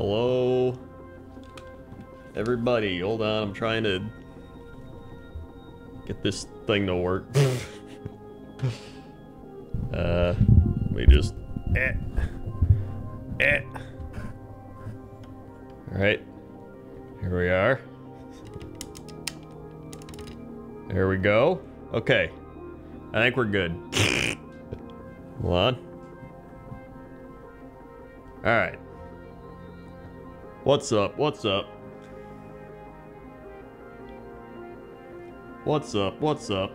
Hello? Everybody, hold on, I'm trying to get this thing to work. Let me just... Alright. Here we are. There we go. Okay. I think we're good. Hold on. Alright. What's up? What's up? What's up? What's up?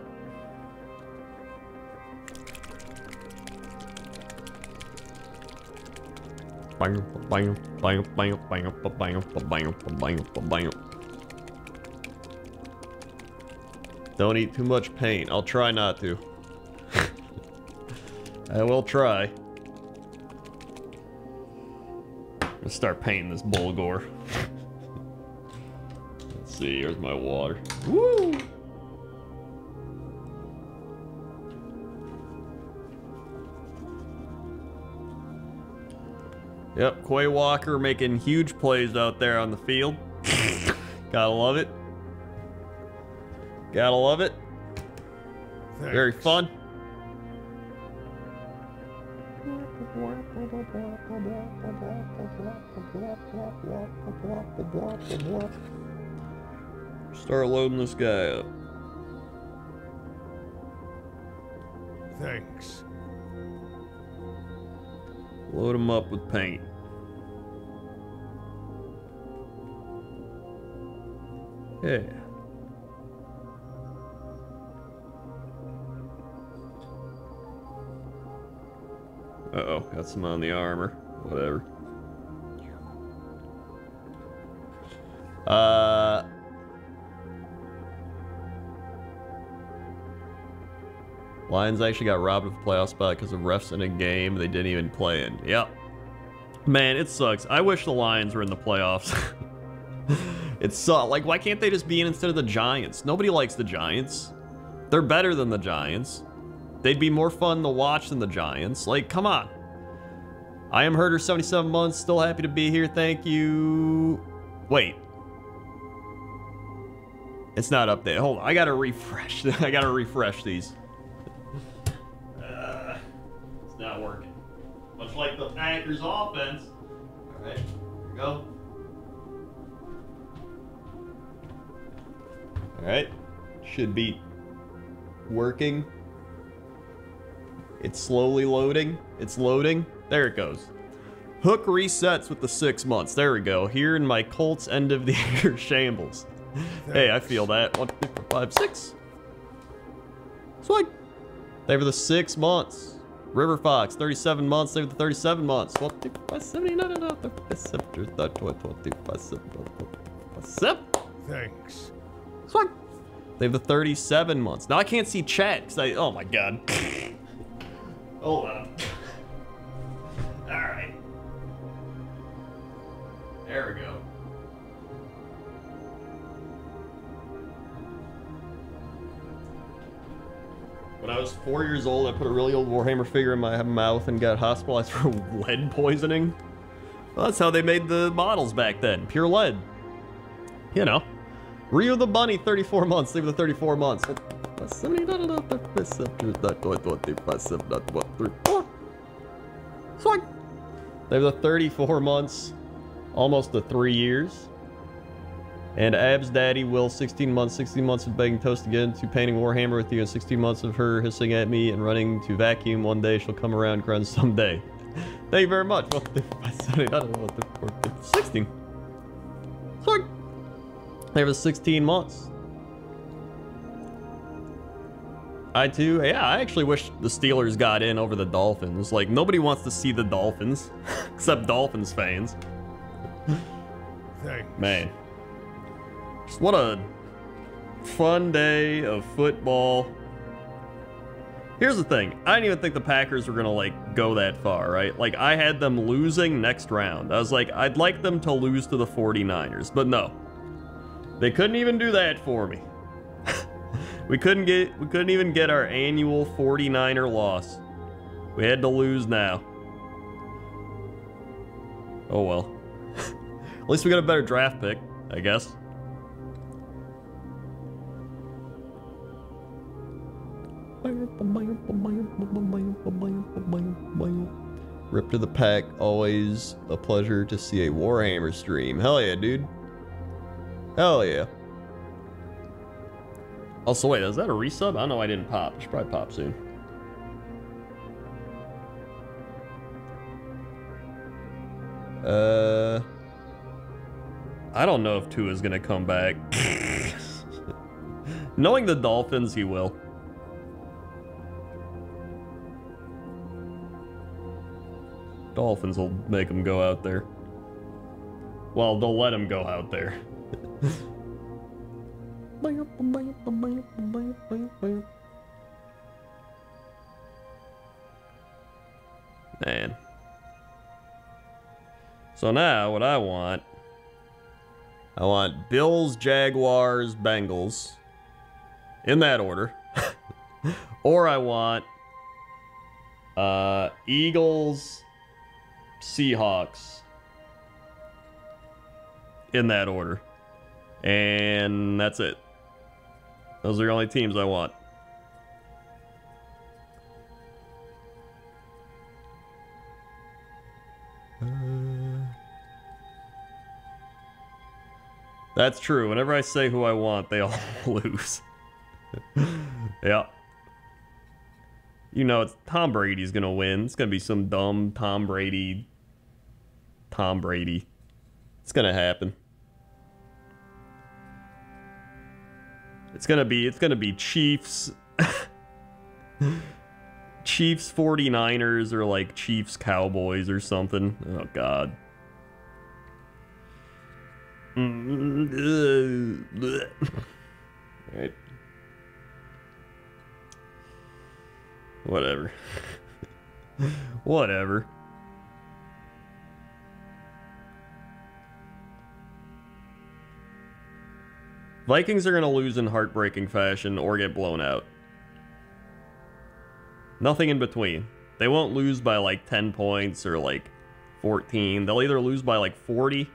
Bang, bang, bang, bang, bang, bang, bang, bang, bang. Don't eat too much paint. I'll try not to. I will try. Let's start painting this Bulgor. Let's see, here's my water. Woo! Yep, Quay Walker making huge plays out there on the field. Gotta love it. Gotta love it. Thanks. Very fun. Start loading this guy up. Thanks. Load him up with paint. Yeah. Uh-oh, got some on the armor. Whatever. Lions actually got robbed of a playoff spot because of refs in a game they didn't even play in. Yep. Man, it sucks. I wish the Lions were in the playoffs. It sucks. Like, why can't they just be in instead of the Giants? Nobody likes the Giants. They're better than the Giants. They'd be more fun to watch than the Giants. Like, come on. I am Herder, 77 months. Still happy to be here. Thank you. Wait. It's not updated. Hold on. I gotta refresh. I gotta refresh these. It's not working. Much like the Packers offense. Alright. Here we go. Alright. Should be working. It's slowly loading. It's loading. There it goes. Hook resets with the 6 months. There we go. Here in my Colts end of the year shambles. Hey, I feel that. 1, 2, 3, 4, 5, 6. Swag. They were the 6 months. River Fox, 37 months. They were the 37 months. 1, 2, 5, 7, 8, 9, 10, 7. Thanks. Swag. They have the 37 months. Now I can't see chat because I. Oh my god. Hold on. Alright. There we go. When I was 4 years old, I put a really old Warhammer figure in my mouth and got hospitalized for lead poisoning. Well, that's how they made the models back then. Pure lead. You know. Rio the Bunny, 34 months. They were the 34 months. Swag. They were the 34 months. Almost the 3 years. And Ab's daddy Will, 16 months of begging toast again to painting Warhammer with you, and 16 months of her hissing at me and running to vacuum. One day she'll come around, grunge someday. Thank you very much. 16. Sorry. There was 16 months. I too, yeah, I actually wish the Steelers got in over the Dolphins. Like, nobody wants to see the Dolphins, except Dolphins fans. Thanks. Man. Just what a fun day of football. Here's the thing. I didn't even think the Packers were going to, like, go that far, right? Like, I had them losing next round. I was like, I'd like them to lose to the 49ers, but no. They couldn't even do that for me. We couldn't even get our annual 49er loss. We had to lose now. Oh well. At least we got a better draft pick, I guess. Rip to the pack, always a pleasure to see a Warhammer stream. Hell yeah, dude. Hell yeah. Also, wait, is that a resub? I know I didn't pop. It should probably pop soon. I don't know if Tua's gonna come back. Knowing the Dolphins, he will. Dolphins will make him go out there. Well, they'll let him go out there. Man. So now, what I want Bills, Jaguars, Bengals. In that order. Or I want Eagles, Seahawks. In that order. And that's it. Those are the only teams I want. That's true. Whenever I say who I want, they all lose. Yeah. You know, it's Tom Brady's gonna win. It's gonna be some dumb Tom Brady. It's gonna happen. It's gonna be Chiefs. Chiefs 49ers or like Chiefs Cowboys or something. Oh god. Alright. Whatever. Whatever. Vikings are going to lose in heartbreaking fashion or get blown out. Nothing in between. They won't lose by like 10 points or like 14. They'll either lose by like 40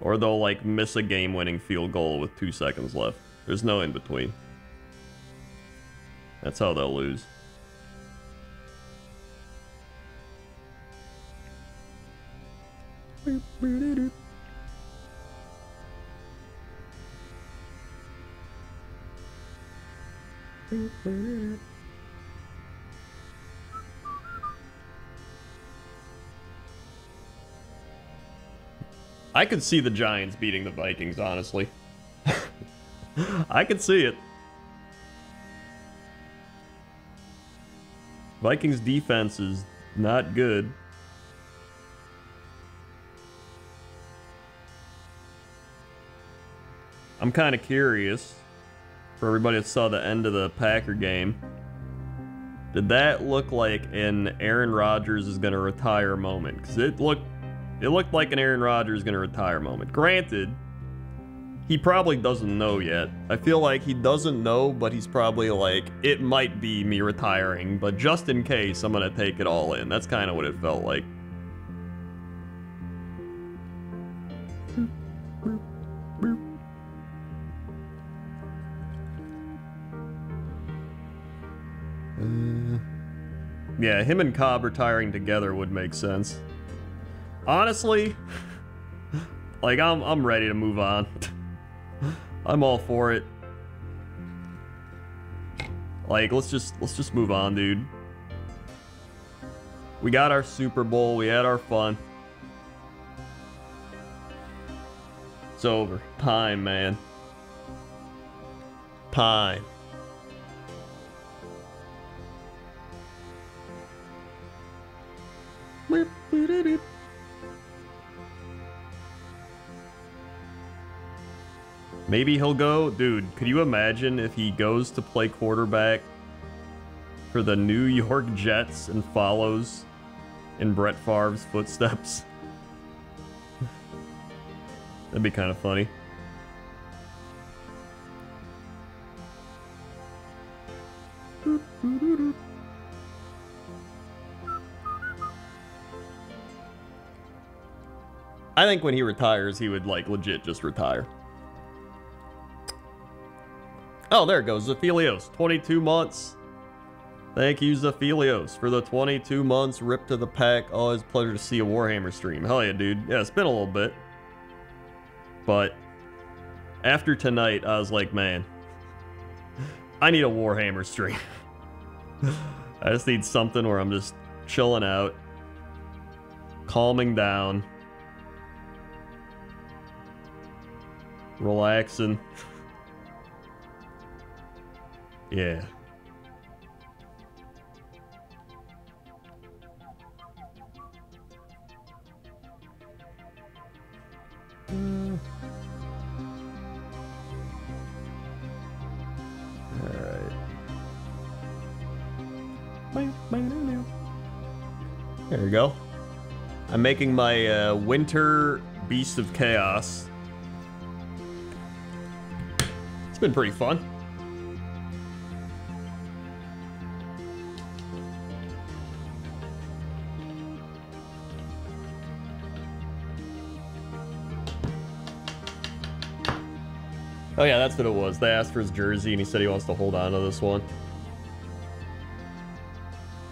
or they'll like miss a game-winning field goal with 2 seconds left. There's no in between. That's how they'll lose. I could see the Giants beating the Vikings, honestly. I could see it. Vikings defense is not good. I'm kind of curious, for everybody that saw the end of the Packer game, did that look like an Aaron Rodgers is going to retire moment? Because it looked like an Aaron Rodgers is going to retire moment. Granted, he probably doesn't know yet. I feel like he doesn't know, but he's probably like, it might be me retiring, but just in case, I'm going to take it all in. That's kind of what it felt like. Yeah, him and Cobb retiring together would make sense. Honestly, like I'm ready to move on. I'm all for it. Like let's just move on, dude. We got our Super Bowl, we had our fun. It's over. Time, man. Time. Maybe he'll go... Dude, could you imagine if he goes to play quarterback for the New York Jets and follows in Brett Favre's footsteps? That'd be kind of funny. I think when he retires, he would, like, legit just retire. Oh, there it goes. Zephelios. 22 months. Thank you, Zephelios, for the 22 months. Rip to the pack. Always a pleasure to see a Warhammer stream. Hell yeah, dude. Yeah, it's been a little bit. But after tonight, I was like, man, I need a Warhammer stream. I just need something where I'm just chilling out, calming down, relaxing. Yeah. Alright. There we go. I'm making my winter Beast of Chaos. It's been pretty fun. Oh yeah, that's what it was. They asked for his jersey and he said he wants to hold on to this one.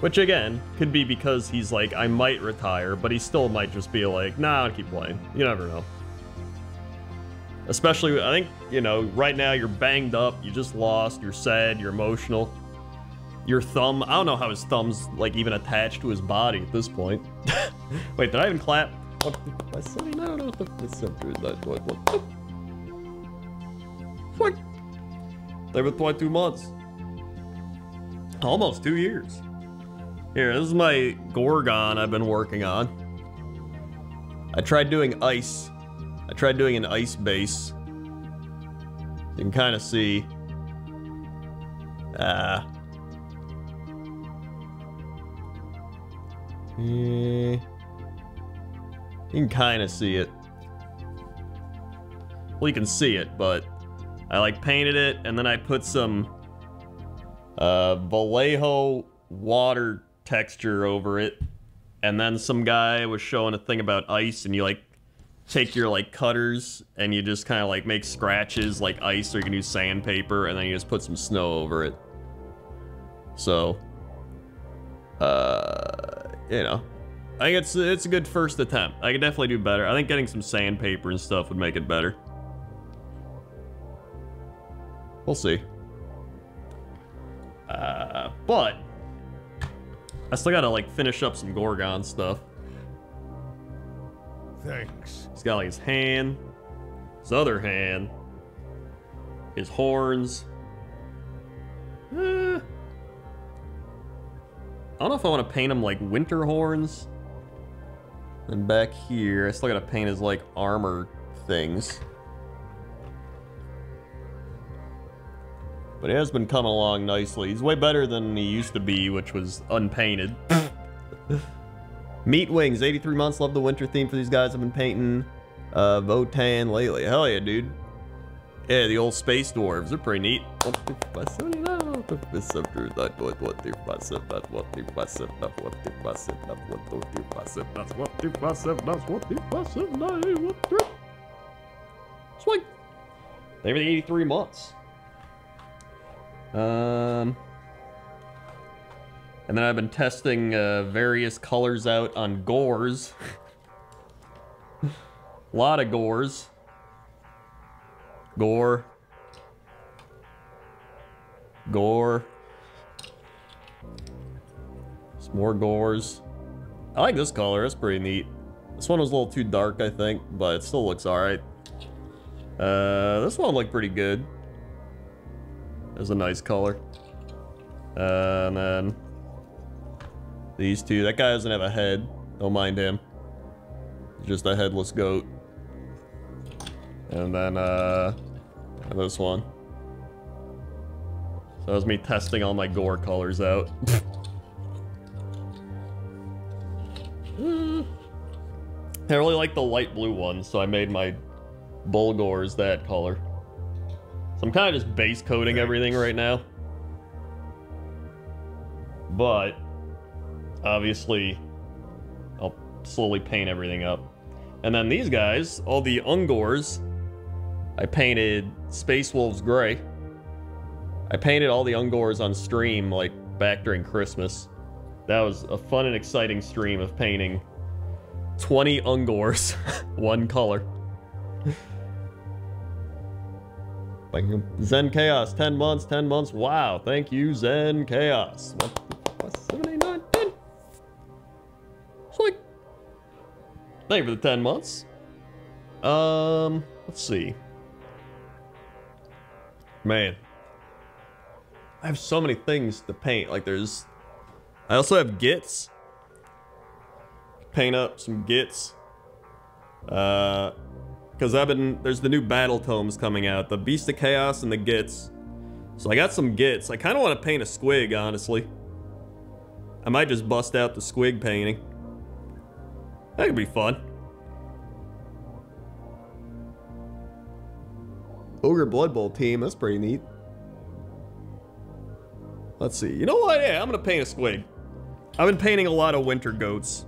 Which again, could be because he's like, I might retire, but he still might just be like, nah, I'll keep playing. You never know. Especially, I think, you know, right now you're banged up, you just lost, you're sad, you're emotional. Your thumb, I don't know how his thumb's like even attached to his body at this point. Wait, did I even clap? What? They've been 22 months. Almost 2 years. Here, this is my Gorgon I've been working on. I tried doing ice. I tried doing an ice base. You can kind of see. You can kind of see it. Well, you can see it, but I like painted it, and then I put some Vallejo water texture over it, and then some guy was showing a thing about ice, and you like take your like cutters and you just kind of like make scratches like ice, or you can use sandpaper, and then you just put some snow over it. So, you know, I think it's a good first attempt. I could definitely do better. I think getting some sandpaper and stuff would make it better. We'll see. But I still gotta like finish up some Gorgon stuff. Thanks. He's got like his hand, his other hand, his horns. I don't know if I want to paint him like winter horns. And back here, I still gotta paint his like armor things. But he has been coming along nicely. He's way better than he used to be, which was unpainted. Meat Wings, 83 months. Love the winter theme for these guys I've been painting. Votan lately. Hell yeah, dude. Yeah, the old space dwarves. They're pretty neat. Swing. They were the 83 months. And then I've been testing various colors out on gores. A lot of gores. Gore. Gore. Some more gores. I like this color, it's pretty neat. This one was a little too dark, I think, but it still looks alright. This one looked pretty good. It's a nice color. And then these two. That guy doesn't have a head. Don't mind him. He's just a headless goat. And then this one. So that was me testing all my gore colors out. I really like the light blue one, so I made my bull gores that color. So I'm kind of just base coating everything right now. But obviously, I'll slowly paint everything up. And then these guys, all the Ungors, I painted Space Wolves Gray. I painted all the Ungors on stream, like, back during Christmas. That was a fun and exciting stream of painting 20 Ungors, one color. Zen Chaos, 10 months, 10 months. Wow, thank you, Zen Chaos. What? 7, 8, 9, 10. It's like, thank you for the 10 months. Let's see. Man. I have so many things to paint. Like, there's... I also have Gits. Paint up some Gits. Because there's the new battle tomes coming out, the Beast of Chaos and the Gits. So I got some Gits. I kind of want to paint a squig, honestly. I might just bust out the squig painting. That could be fun. Ogre Blood Bowl team, that's pretty neat. Let's see. You know what? Yeah, I'm gonna paint a squig. I've been painting a lot of winter goats.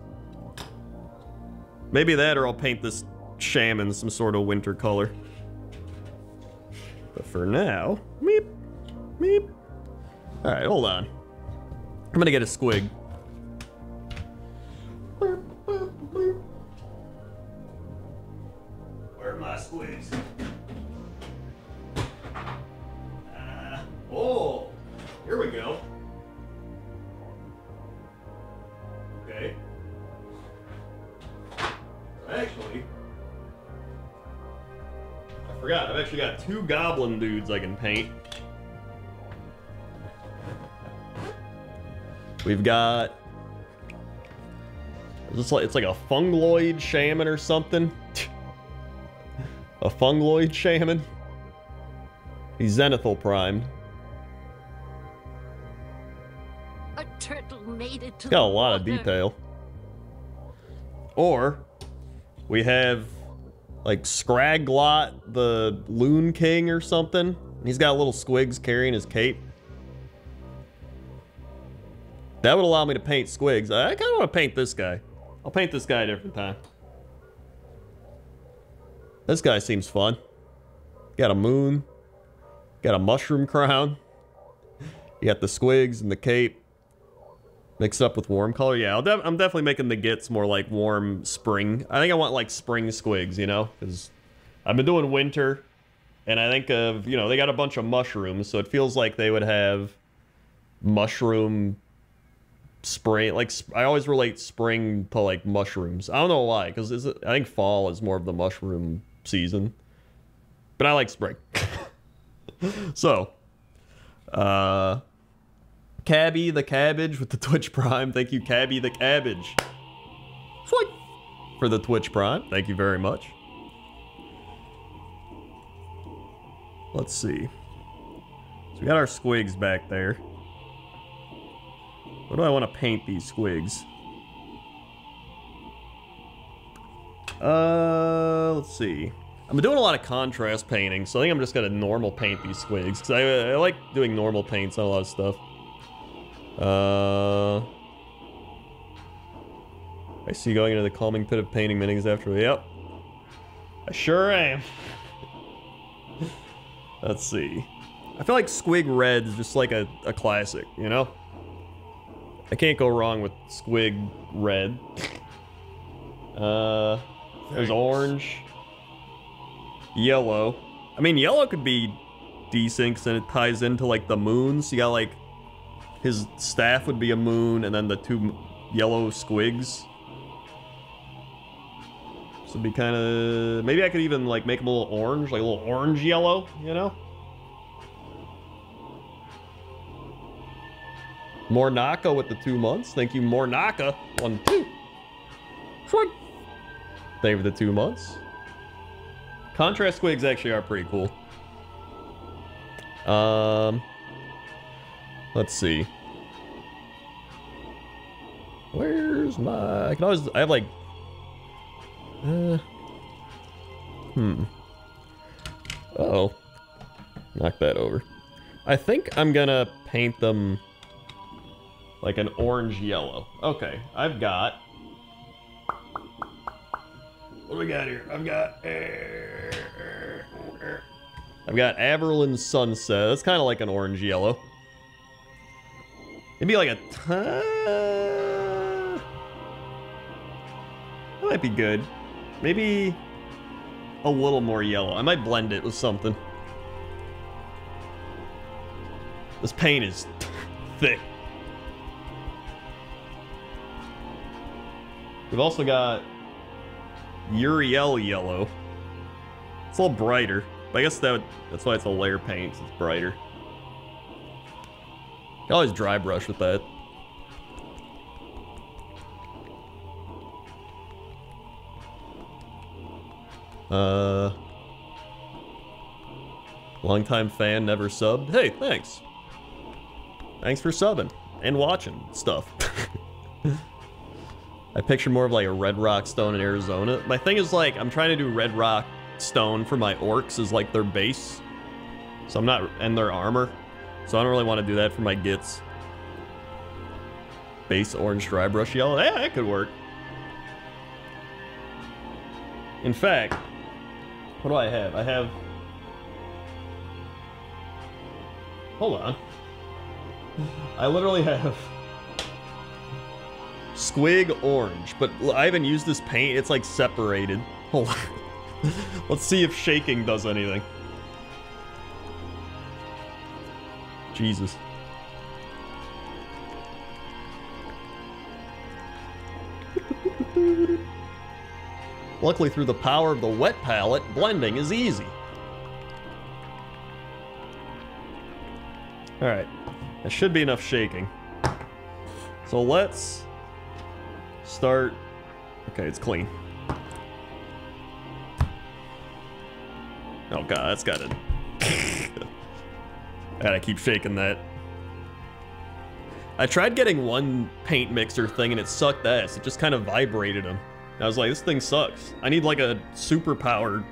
Maybe that, or I'll paint this shaman some sort of winter color. But for now, meep, meep. All right, hold on. I'm gonna get a squig. Where are my squigs? Oh, here we go. Okay. Actually, I forgot. I've actually got 2 goblin dudes I can paint. We've got... it's like a fungoid shaman or something. A fungoid shaman. He's zenithal primed. A turtle made it to Got a lot of detail. Or we have like Scraglot, the Loon King or something. He's got little squigs carrying his cape. That would allow me to paint squigs. I kind of want to paint this guy. I'll paint this guy a different time. This guy seems fun. Got a moon. Got a mushroom crown. You got the squigs and the cape. Mixed up with warm color. Yeah, I'm definitely making the Gits more like warm spring. I think I want like spring squigs, you know? Because I've been doing winter. And I think of, you know, they got a bunch of mushrooms. So it feels like they would have mushroom spring. Like, I always relate spring to like mushrooms. I don't know why. Because I think fall is more of the mushroom season. But I like spring. So, Cabby the Cabbage with the Twitch Prime. Thank you, Cabby the Cabbage. For the Twitch Prime. Thank you very much. Let's see. So we got our squigs back there. What do I want to paint these squigs? Let's see. I've been doing a lot of contrast painting, so I think I'm just gonna normal paint these squigs, because I like doing normal paints on a lot of stuff. I see you going into the calming pit of painting minis after. Yep. I sure am. Let's see. I feel like Squig Red is just like a classic, you know? I can't go wrong with Squig Red. There's orange. Yellow. I mean, yellow could be decent because then it ties into like the moon. So you got like his staff would be a moon, and then the 2 yellow squigs. So it'd be kind of... maybe I could even like make him a little orange, like a little orange yellow, you know? Mornaka with the 2 months. Thank you, Mornaka. 1, 2. Thank you for the 2 months. Contrast squigs actually are pretty cool. Let's see. Where's my... I can always... I have like... Uh-oh. Knock that over. I think I'm gonna paint them like an orange yellow. Okay, I've got What do we got here? I've got Averland Sunset. That's kind of like an orange yellow. Maybe like a that might be good. Maybe a little more yellow. I might blend it with something. This paint is thick. We've also got Uriel yellow. It's a little brighter, but I guess that's why it's a layer paint, 'cause it's brighter. You can always dry brush with that. Longtime fan, never subbed. Hey, thanks. Thanks for subbing and watching stuff. I picture more of like a red rock stone in Arizona. My thing is like, I'm trying to do red rock stone for my orcs as like their base. So I'm not, and their armor. So I don't really want to do that for my gits. Base orange dry brush yellow. Yeah, that could work. In fact, what do I have? I have... Hold on. I literally have Squig orange, but I haven't used this paint. It's like separated. Hold on. Let's see if shaking does anything. Jesus. Luckily, through the power of the wet palette, blending is easy. Alright, that should be enough shaking. So let's start... Okay, it's clean. Oh god, that's gotta... I gotta keep shaking that. I tried getting one paint mixer thing and it sucked ass. It just kind of vibrated them. I was like, this thing sucks. I need like a super powered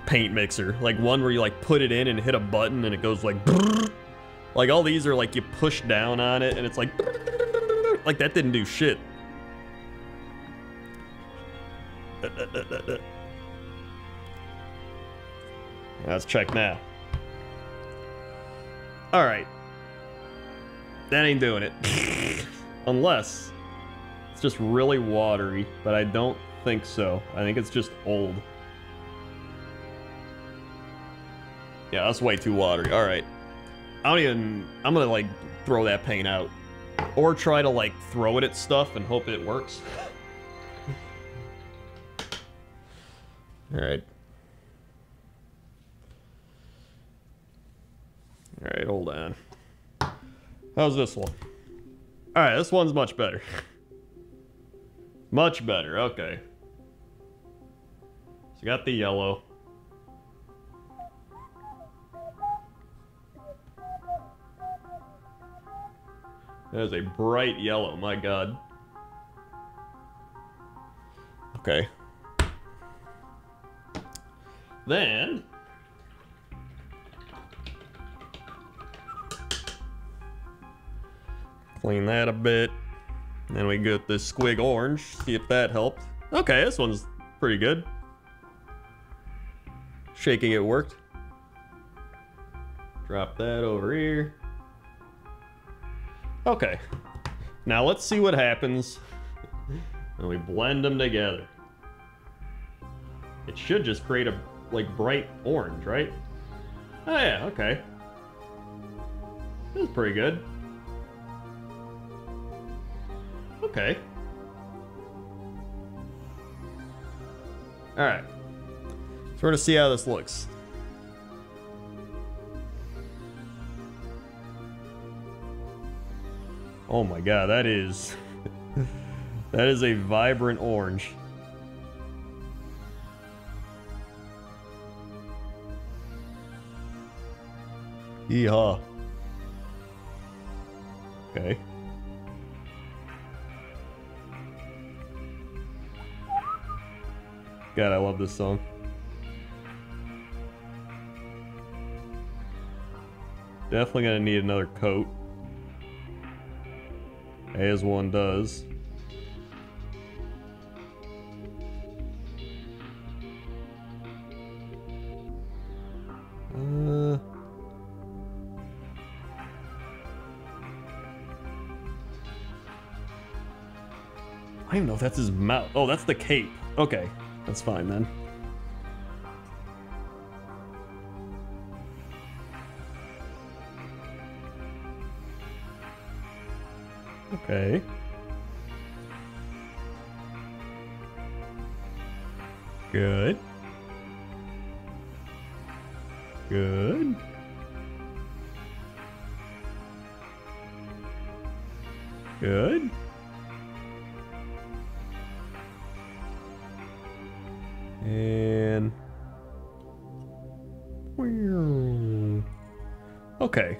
paint mixer. Like one where you like put it in and hit a button and it goes like brrr. Like all these are like you push down on it and it's like brrr. Like that didn't do shit. Let's check now. Alright. That ain't doing it. Unless it's just really watery, but I don't think so. I think it's just old. Yeah, that's way too watery. Alright. I'm gonna like throw that paint out. Or try to like throw it at stuff and hope it works. Alright. Alright, hold on. How's this one? Alright, this one's much better. Much better, okay. So you got the yellow. That is a bright yellow, my god. Okay. Then... clean that a bit. Then we get this squig orange, see if that helped. Okay, this one's pretty good. Shaking it worked. Drop that over here. Okay. Now let's see what happens when we blend them together. It should just create a, like, bright orange, right? Oh yeah, okay. This is pretty good. Okay. Alright. So we're gonna see how this looks. Oh my god, that is... that is a vibrant orange. Yeehaw. Okay. God, I love this song. Definitely gonna need another coat. As one does. I don't even know if that's his mouth. Oh, that's the cape. Okay, that's fine then. Okay. Good. Good. Good. And... Okay.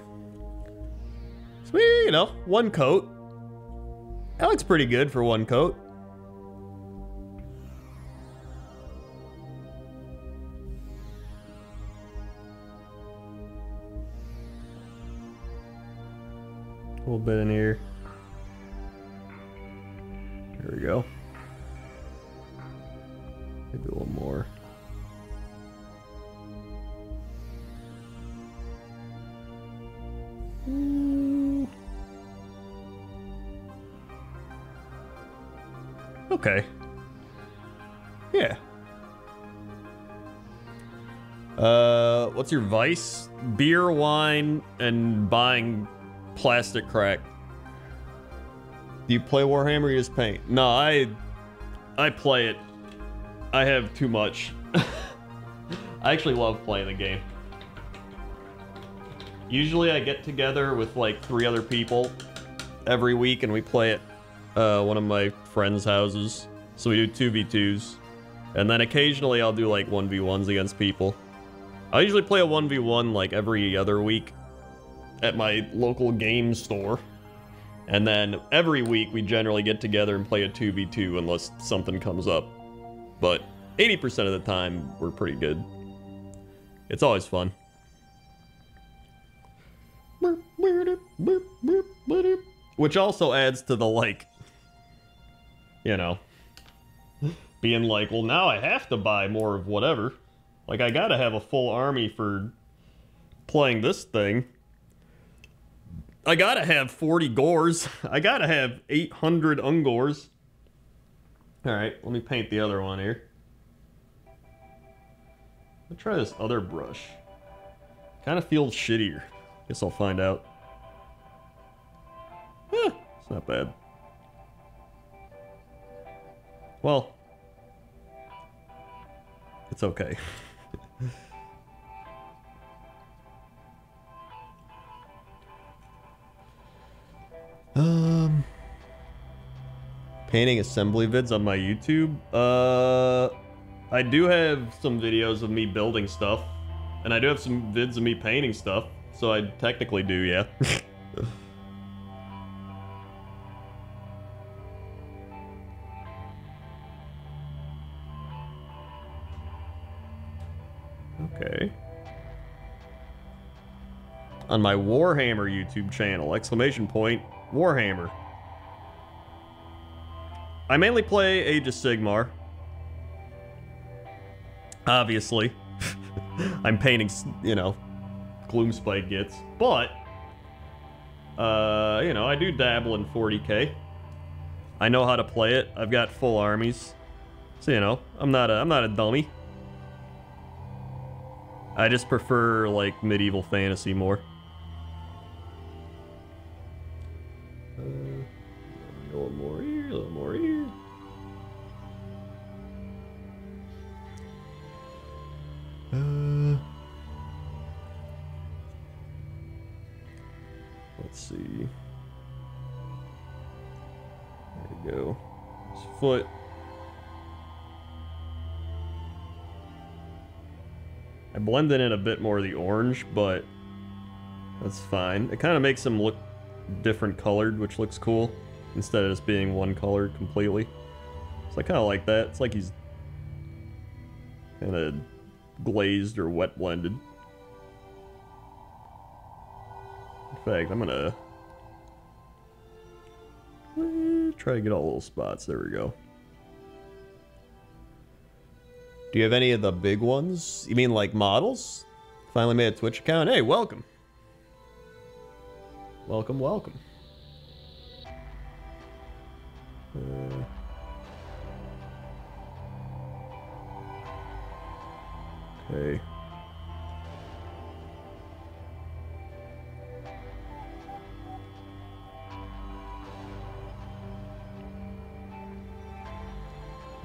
So, you know, one coat. That looks pretty good for one coat. A little bit in here. There we go. Maybe a little more. Okay. Yeah. What's your vice? Beer, wine, and buying plastic crack. Do you play Warhammer or you just paint? No, I play it. I have too much. I actually love playing the game. Usually I get together with like 3 other people every week and we play at one of my friends' houses. So we do 2v2s. And then occasionally I'll do like 1v1s against people. I usually play a 1v1 like every other week at my local game store. And then every week we generally get together and play a 2v2 unless something comes up. But 80% of the time we're pretty good. It's always fun. Which also adds to the like, you know, being like, well now I have to buy more of whatever. Like I gotta have a full army for playing this thing. I gotta have 40 gores. I gotta have 800 ungors. Alright, let me paint the other one here. Let's try this other brush. Kind of feels shittier. Guess I'll find out. It's not bad. Well, it's okay. Painting assembly vids on my YouTube. I do have some videos of me building stuff, and I do have some vids of me painting stuff, so I technically do, yeah. Okay. On my Warhammer YouTube channel, exclamation point, Warhammer. I mainly play Age of Sigmar. Obviously. I'm painting, you know, Gloomspite gets, but, you know, I do dabble in 40k. I know how to play it. I've got full armies. So, you know, I'm not a dummy. I just prefer, like, medieval fantasy more. A little more here, a little more here. Let's see. There we go. His foot. I blended in a bit more of the orange, but that's fine. It kind of makes him look different colored, which looks cool, instead of just being one color completely. So I kind of like that. It's like he's kind of glazed or wet blended. In fact, I'm gonna try to get all the little spots. There we go. Do you have any of the big ones? You mean like models? Finally made a Twitch account. Hey, welcome. Welcome, welcome. Okay.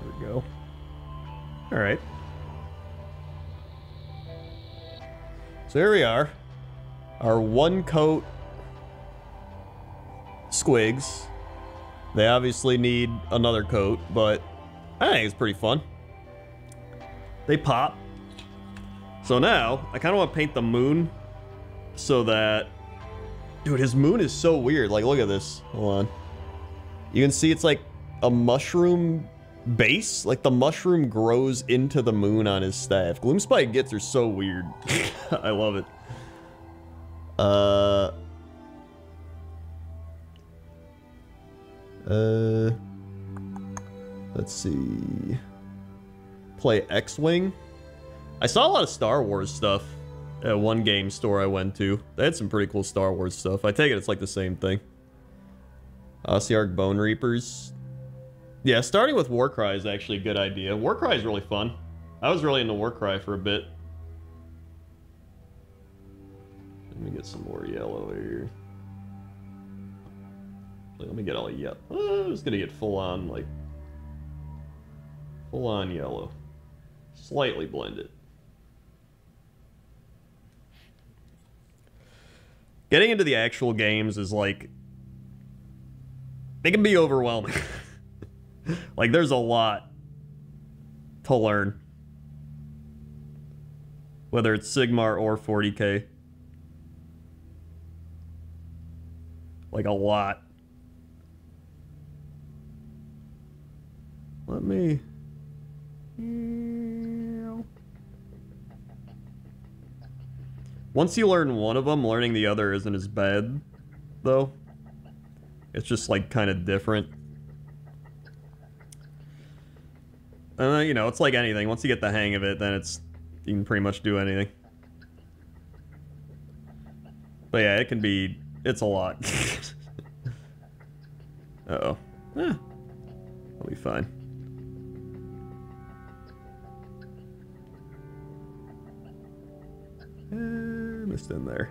There we go. All right. So here we are. Our one coat squigs. They obviously need another coat, but I think it's pretty fun. They pop. So now, I kind of want to paint the moon so that... Dude, his moon is so weird. Like, look at this. Hold on. You can see it's like a mushroom base. Like, the mushroom grows into the moon on his staff. Gloomspite Gits are so weird. I love it. Let's see. Play X-Wing. I saw a lot of Star Wars stuff at one game store I went to. They had some pretty cool Star Wars stuff. I take it it's like the same thing. Ossiarch Bone Reapers. Yeah, starting with Warcry is actually a good idea. Warcry is really fun. I was really into Warcry for a bit. Let me get some more yellow here. Let me get all yellow. Oh, I was gonna get full on, like... Full on yellow. Slightly blended. Getting into the actual games is like... They can be overwhelming. Like, there's a lot to learn. Whether it's Sigmar or 40k. Like, a lot. Let me... Once you learn one of them, learning the other isn't as bad, though. It's just, like, kind of different. You know, it's like anything. Once you get the hang of it, then it's... You can pretty much do anything. But yeah, it can be... It's a lot. Uh-oh. Eh. I'll be fine. Missed in there.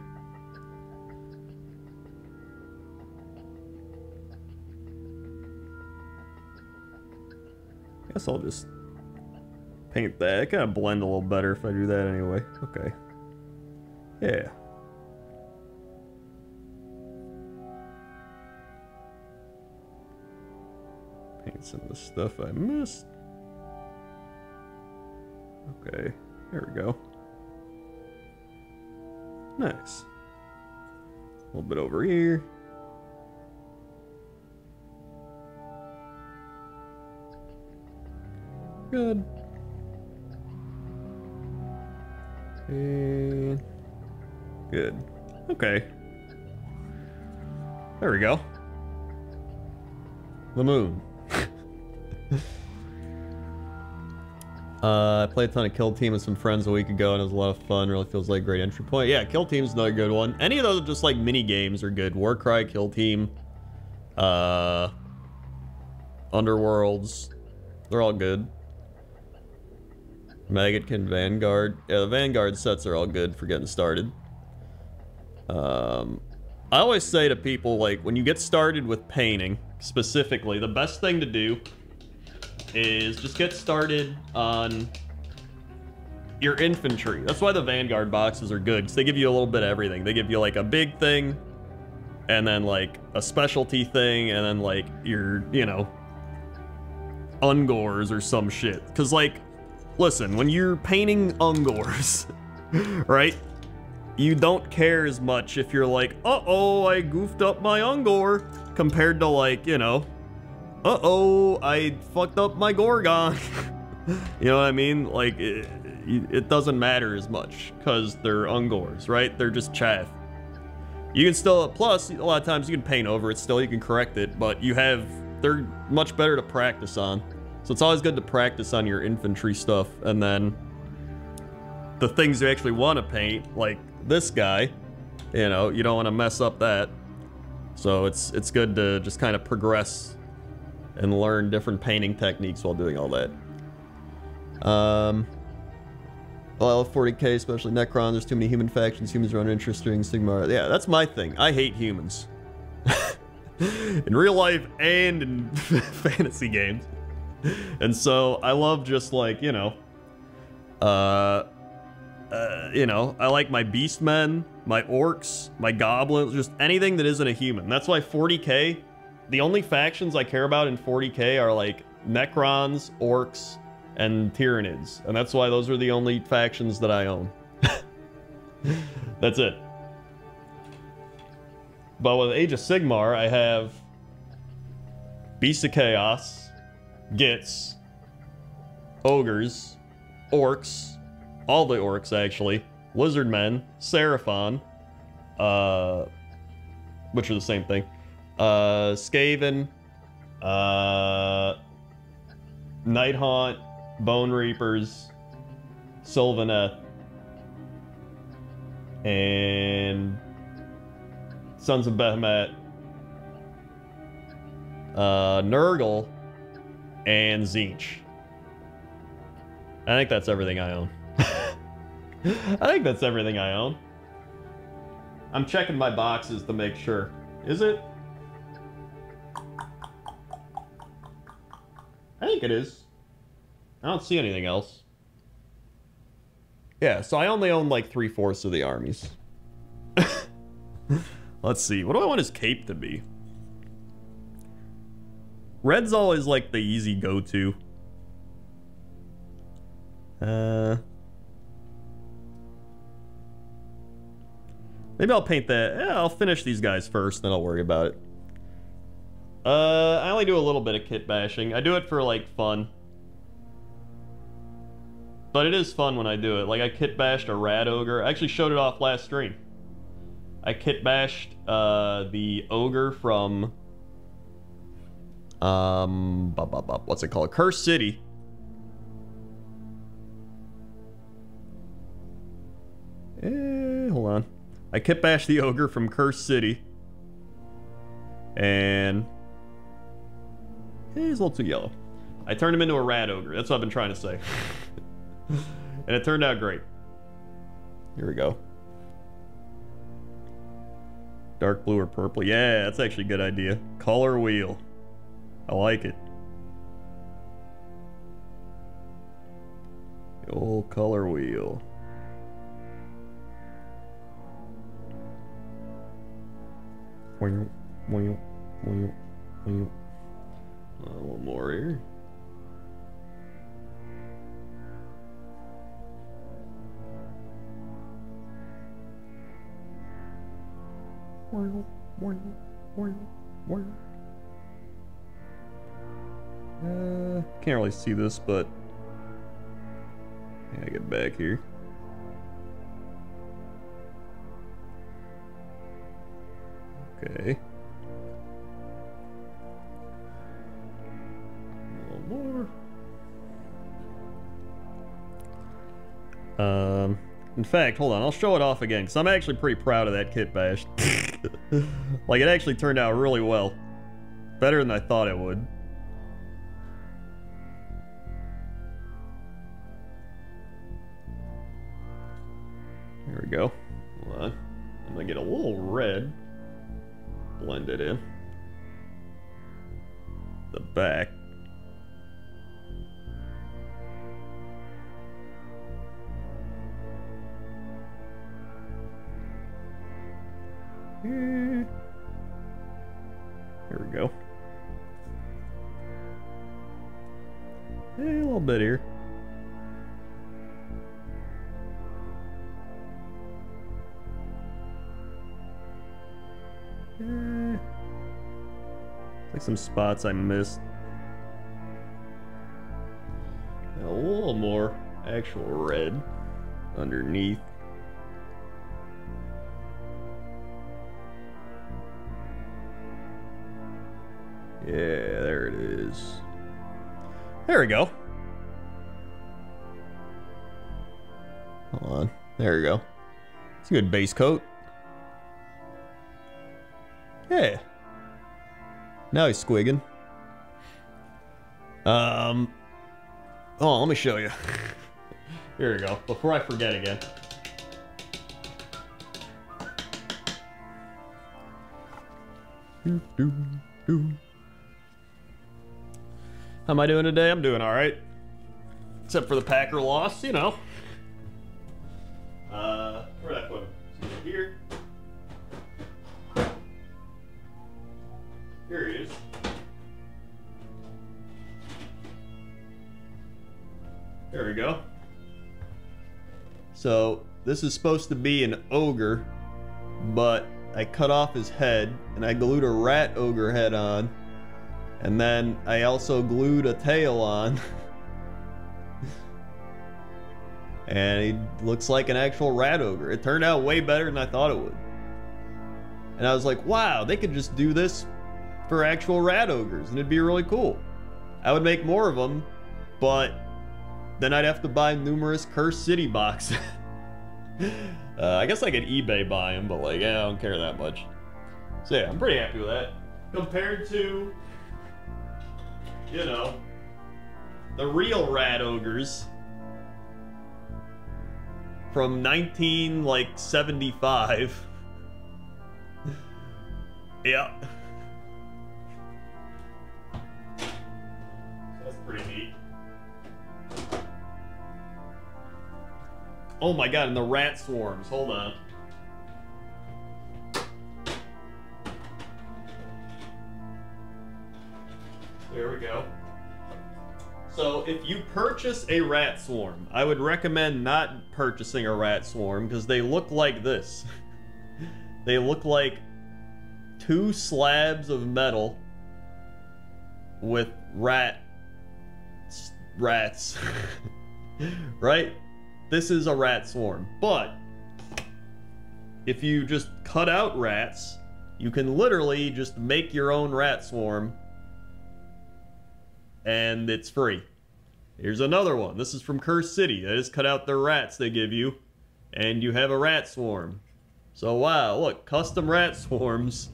Guess I'll just paint that. It kind of blend a little better if I do that anyway. Okay. Yeah. Paint some of the stuff I missed. Okay. There we go. Nice. A little bit over here. Good. And good. Okay. There we go. The moon. I played a ton of Kill Team with some friends a week ago, and it was a lot of fun. Really feels like a great entry point. Yeah, Kill Team's another good one. Any of those just like mini games are good. Warcry, Kill Team, Underworlds, they're all good. Maggotkin, Vanguard. Yeah, the Vanguard sets are all good for getting started. I always say to people, like, when you get started with painting, specifically, the best thing to do is just get started on your infantry. That's why the Vanguard boxes are good, because they give you a little bit of everything. They give you, like, a big thing, and then, like, a specialty thing, and then, like, your, you know, Ungors or some shit. Because, like, listen, when you're painting Ungors, right, you don't care as much if you're like, uh-oh, I goofed up my Ungor, compared to, like, you know, uh-oh, I fucked up my Gorgon. You know what I mean? Like, it doesn't matter as much, because they're Ungors, right? They're just chaff. You can still, plus, a lot of times you can paint over it still, you can correct it, but you have, they're much better to practice on. So it's always good to practice on your infantry stuff, and then the things you actually want to paint, like this guy, you know, you don't want to mess up that. So it's good to just kind of progress and learn different painting techniques while doing all that. Well, 40k, especially Necrons, there's too many human factions. Humans are uninteresting. Sigmar, yeah, that's my thing. I hate humans. In real life and in fantasy games. And so I love just like, you know, I like my beastmen, my orcs, my goblins, just anything that isn't a human. That's why 40k, the only factions I care about in 40k are like Necrons, orcs, and Tyranids. And that's why those are the only factions that I own. That's it. But with Age of Sigmar, I have Beasts of Chaos, Gits, Ogres, Orcs, all the Orcs actually, Lizardmen, Seraphon, which are the same thing, Skaven, Nighthaunt, Bone Reapers, Sylvaneth, and Sons of Behemoth, Nurgle, and Tzeentch. I think that's everything I own. I think that's everything I own. I'm checking my boxes to make sure. Is it? I think it is. I don't see anything else. Yeah, so I only own like 3/4 of the armies. Let's see. What do I want his cape to be? Red's always like the easy go-to. Maybe I'll paint that. Yeah, I'll finish these guys first, then I'll worry about it. I only do a little bit of kit bashing. I do it for like fun. But it is fun when I do it. Like I kit bashed a rat ogre. I actually showed it off last stream. I kit bashed the ogre from what's it called? Cursed City. Hold on. I kit bashed the ogre from Cursed City. And he's a little too yellow. I turned him into a rat ogre. That's what I've been trying to say. And it turned out great. Here we go. Dark blue or purple. Yeah, that's actually a good idea. Color wheel. I like it. The old color wheel. A little more here. Can't really see this, but yeah, get back here. Okay. A little more. In fact, hold on, I'll show it off again, because I'm actually pretty proud of that kit bash. Like, it actually turned out really well. Better than I thought it would. There we go. Hold on. I'm gonna get a little red. Blend it in. The back. Here we go. A little bit here. Like some spots I missed. A little more actual red underneath. Yeah, there it is. There we go. Hold There we go. It's a good base coat. Yeah. Now he's squigging. Oh, let me show you. Here we go. Before I forget again. How am I doing today? I'm doing all right. Except for the Packer loss, you know. Where'd I put him? Here. Here he is. There we go. So, this is supposed to be an ogre, but I cut off his head, and I glued a rat ogre head on, and then I also glued a tail on. And he looks like an actual rat ogre. It turned out way better than I thought it would. And I was like, wow, they could just do this for actual rat ogres, and it'd be really cool. I would make more of them, but then I'd have to buy numerous Cursed City boxes. I guess I could eBay buy them, but like, yeah, I don't care that much. So yeah, I'm pretty happy with that. Compared to, you know, the real rat ogres from 1975. Yeah. That's pretty neat. Oh my god, and the rat swarms. Hold on. There we go. So if you purchase a rat swarm, I would recommend not purchasing a rat swarm because they look like this. They look like two slabs of metal with rats. Right? This is a rat swarm. But if you just cut out rats, you can literally just make your own rat swarm. And it's free. Here's another one. This is from Cursed City. They just cut out their rats they give you, and you have a rat swarm. So wow, look, custom rat swarms.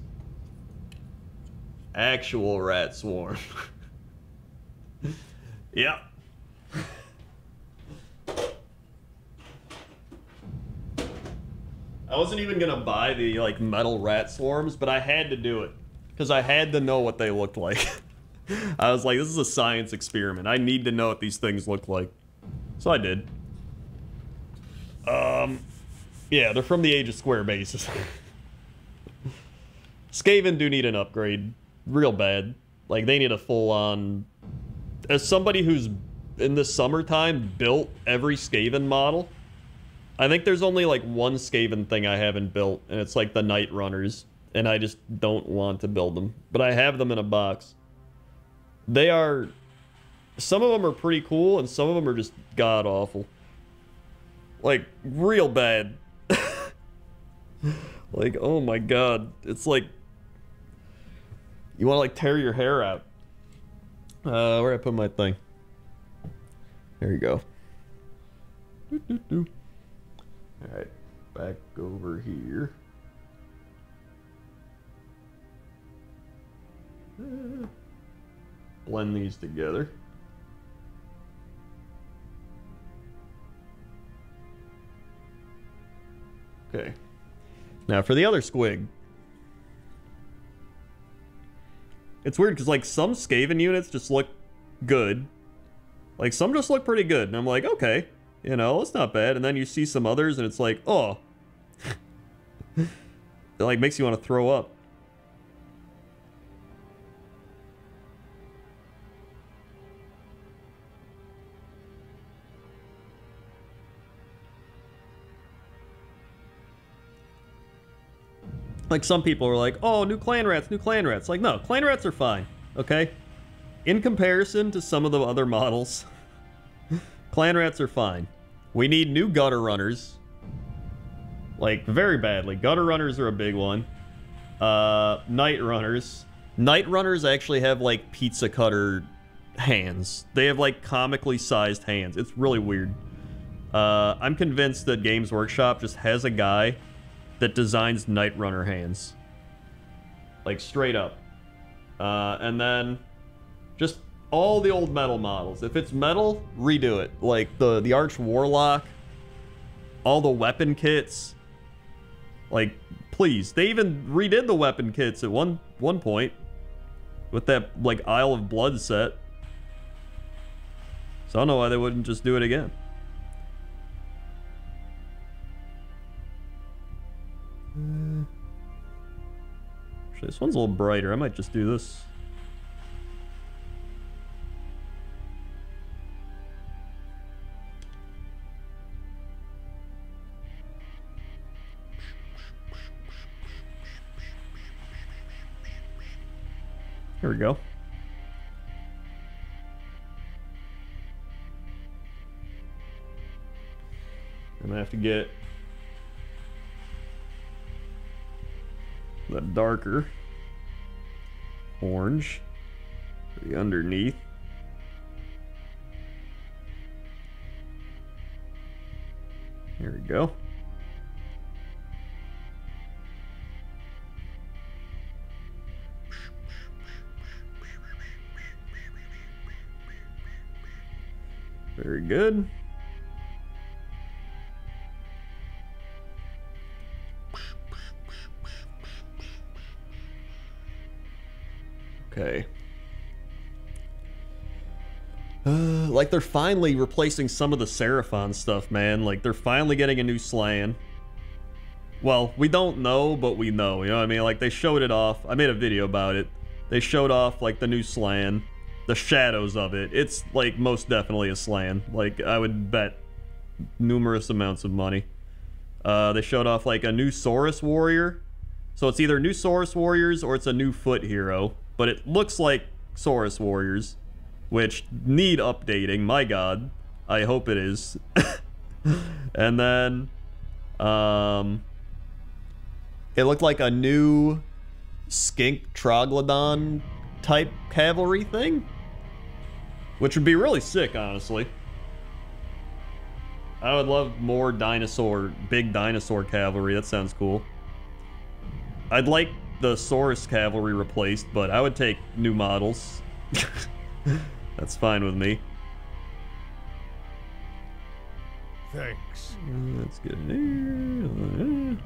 Actual rat swarm. Yep. I wasn't even gonna buy the like metal rat swarms, but I had to do it because I had to know what they looked like. I was like, this is a science experiment. I need to know what these things look like. So I did. Yeah, they're from the Age of Square bases. Skaven do need an upgrade. Real bad. Like, they need a full-on... As somebody who's, in the summertime, built every Skaven model, I think there's only, like, one Skaven thing I haven't built, and it's, like, the Night Runners. And I just don't want to build them. But I have them in a box. They are... Some of them are pretty cool, and some of them are just god-awful. Like, real bad. Like, oh my god. It's like... You want to, like, tear your hair out. Where'd I put my thing? There you go. Alright, back over here. Blend these together. Okay. Now for the other squig. It's weird because like some Skaven units just look good. Like some just look pretty good. And I'm like, okay, you know, it's not bad. And then you see some others and it's like, oh. It like makes you want to throw up. Like, some people are like, oh, new clan rats, new clan rats. Like, no, clan rats are fine, okay? In comparison to some of the other models, clan rats are fine. We need new gutter runners. Like, very badly. Gutter runners are a big one. Night runners. Night runners actually have, like, pizza cutter hands. They have, like, comically sized hands. It's really weird. I'm convinced that Games Workshop just has a guy that designs Night Runner hands. Like, straight up. And then just all the old metal models. If it's metal, redo it. Like, the Arch Warlock, all the weapon kits. Like, please. They even redid the weapon kits at one point. With that, like, Isle of Blood set. So I don't know why they wouldn't just do it again. Actually, this one's a little brighter. I might just do this. Here we go. I'm gonna have to get the darker orange for the underneath. Here we go. Very good. Okay. Like, they're finally replacing some of the Seraphon stuff, man. Like, they're finally getting a new Slan. Well, we don't know, but we know. You know what I mean? Like, they showed it off. I made a video about it. They showed off, like, the new Slan. The shadows of it. It's, like, most definitely a Slan. Like, I would bet numerous amounts of money. They showed off, like, a new Saurus Warrior. So it's either new Saurus Warriors or it's a new Foot Hero. But it looks like Saurus Warriors, which need updating. My god. I hope it is. And then, it looked like a new Skink Troglodon type cavalry thing, which would be really sick, honestly. I would love more big dinosaur cavalry. That sounds cool. I'd like the Saurus cavalry replaced, but I would take new models. That's fine with me. Thanks. Let's get in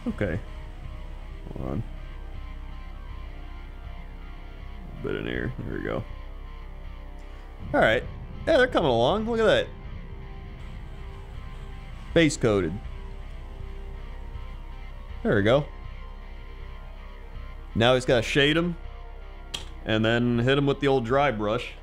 here. Okay. Hold on. A bit in here. There we go. Alright. Yeah, they're coming along. Look at that. Base coated. There we go. Now he's got to shade him. And then hit him with the old dry brush.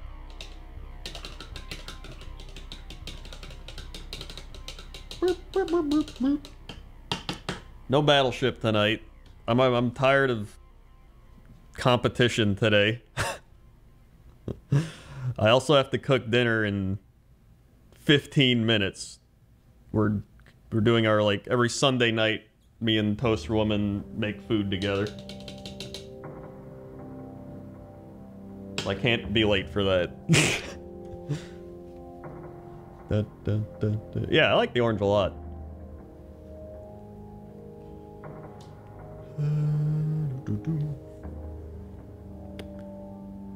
No battleship tonight. I'm tired of competition today. I also have to cook dinner in 15 minutes. We're doing our, like, every Sunday night, me and Toaster Woman make food together. I can't be late for that. Yeah, I like the orange a lot.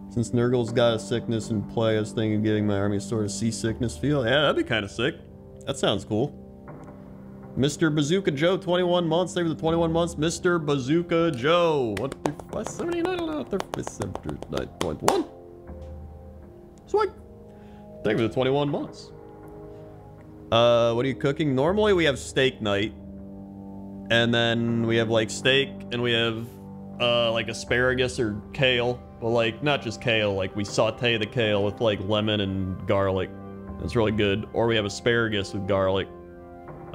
Since Nurgle's got a sickness in play, I was thinking of giving my army sort of seasickness feel. Yeah, that'd be kind of sick. That sounds cool. Mr. Bazooka Joe, 21 months. Thank you for the 21 months. Mr. Bazooka Joe. What the 9.1. Swag. Thank you for the 21 months. What are you cooking? Normally we have steak night. And then we have, like, steak, and we have, like, asparagus or kale. But, like, not just kale. Like, we saute the kale with, like, lemon and garlic. It's really good. Or we have asparagus with garlic.